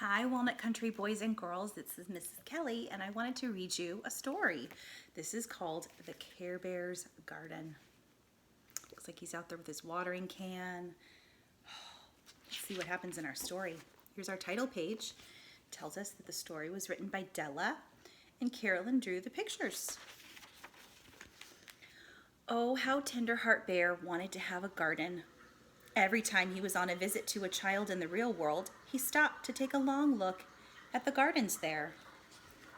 Hi, Walnut Country boys and girls. This is Mrs. Kelly, and I wanted to read you a story. This is called The Carebears Garden. Looks like he's out there with his watering can. Let's see what happens in our story. Here's our title page. It tells us that the story was written by Della, and Carolyn drew the pictures. Oh, how Tenderheart Bear wanted to have a garden. Every time he was on a visit to a child in the real world, he stopped to take a long look at the gardens there.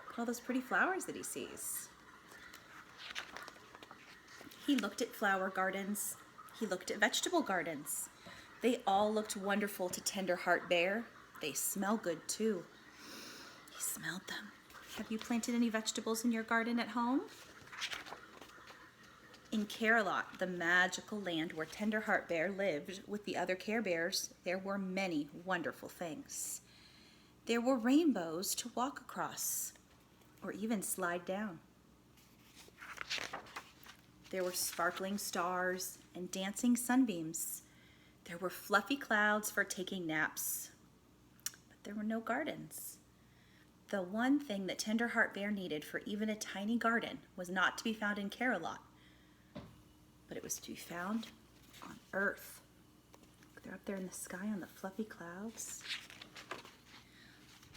Look at all those pretty flowers that he sees. He looked at flower gardens. He looked at vegetable gardens. They all looked wonderful to Tenderheart Bear. They smell good too. He smelled them. Have you planted any vegetables in your garden at home? In Camelot, the magical land where Tenderheart Bear lived with the other Care Bears, there were many wonderful things. There were rainbows to walk across, or even slide down. There were sparkling stars and dancing sunbeams. There were fluffy clouds for taking naps. But there were no gardens. The one thing that Tenderheart Bear needed for even a tiny garden was not to be found in Camelot, but it was to be found on Earth. They're up there in the sky on the fluffy clouds.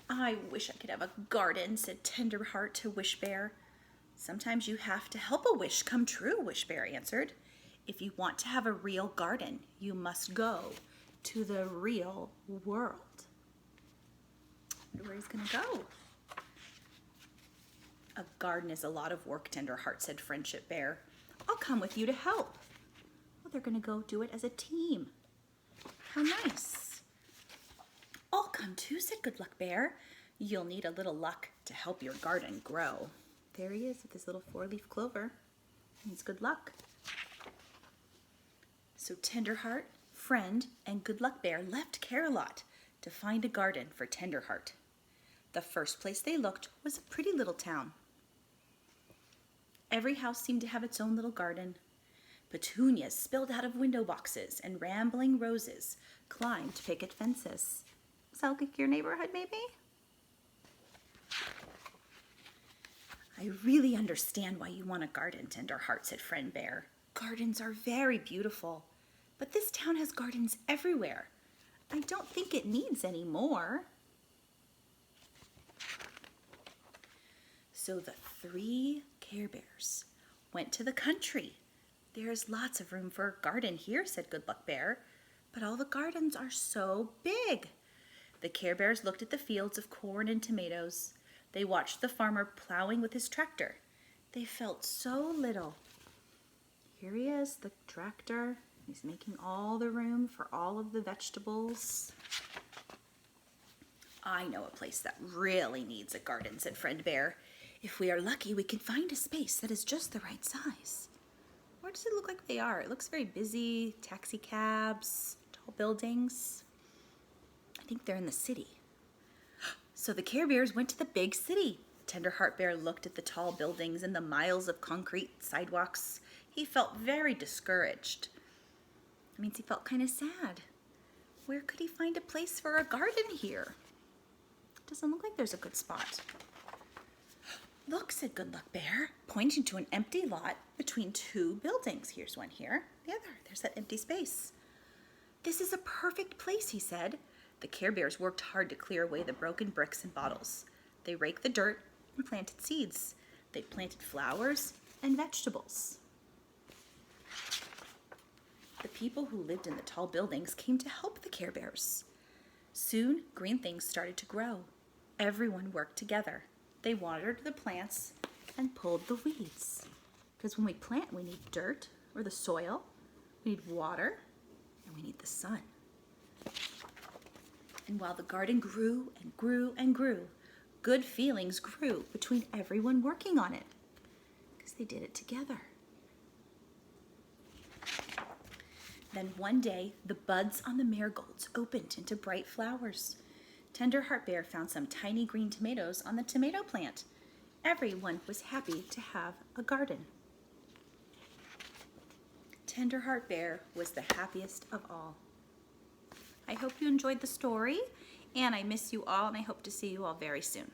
I wish I could have a garden, said Tenderheart to Wishbear. Sometimes you have to help a wish come true, Wishbear answered. If you want to have a real garden, you must go to the real world. I wonder where he's gonna go. A garden is a lot of work, Tenderheart, said Friendship Bear. I'll come with you to help. Well, they're going to go do it as a team. How nice. I'll come too, said Good Luck Bear. You'll need a little luck to help your garden grow. There he is with his little 4-leaf clover. Means good luck. So Tenderheart, Friend, and Good Luck Bear left Camelot to find a garden for Tenderheart. The first place they looked was a pretty little town. Every house seemed to have its own little garden. Petunias spilled out of window boxes, and rambling roses climbed picket fences. Sound like your neighborhood, maybe? I really understand why you want a garden, Tenderheart, said Friend Bear. Gardens are very beautiful, but this town has gardens everywhere. I don't think it needs any more. So the 3 Care Bears went to the country. There's lots of room for a garden here, said Good Luck Bear, but all the gardens are so big. The Care Bears looked at the fields of corn and tomatoes. They watched the farmer plowing with his tractor. They felt so little. Here he is, the tractor. He's making all the room for all of the vegetables. I know a place that really needs a garden, said Friend Bear. If we are lucky, we can find a space that is just the right size. Where does it look like they are? It looks very busy. Taxi cabs, tall buildings. I think they're in the city. So the Care Bears went to the big city. Tenderheart Bear looked at the tall buildings and the miles of concrete sidewalks. He felt very discouraged. That means he felt kind of sad. Where could he find a place for a garden here? Doesn't look like there's a good spot. Look, said Good Luck Bear, pointing to an empty lot between 2 buildings. Here's one here, the other. There's that empty space. This is a perfect place, he said. The Care Bears worked hard to clear away the broken bricks and bottles. They raked the dirt and planted seeds. They planted flowers and vegetables. The people who lived in the tall buildings came to help the Care Bears. Soon, green things started to grow. Everyone worked together. They watered the plants and pulled the weeds. Because when we plant, we need dirt or the soil, we need water, and we need the sun. And while the garden grew and grew and grew, good feelings grew between everyone working on it. Because they did it together. Then one day, the buds on the marigolds opened into bright flowers. Tenderheart Bear found some tiny green tomatoes on the tomato plant. Everyone was happy to have a garden. Tenderheart Bear was the happiest of all. I hope you enjoyed the story, And I miss you all, and I hope to see you all very soon.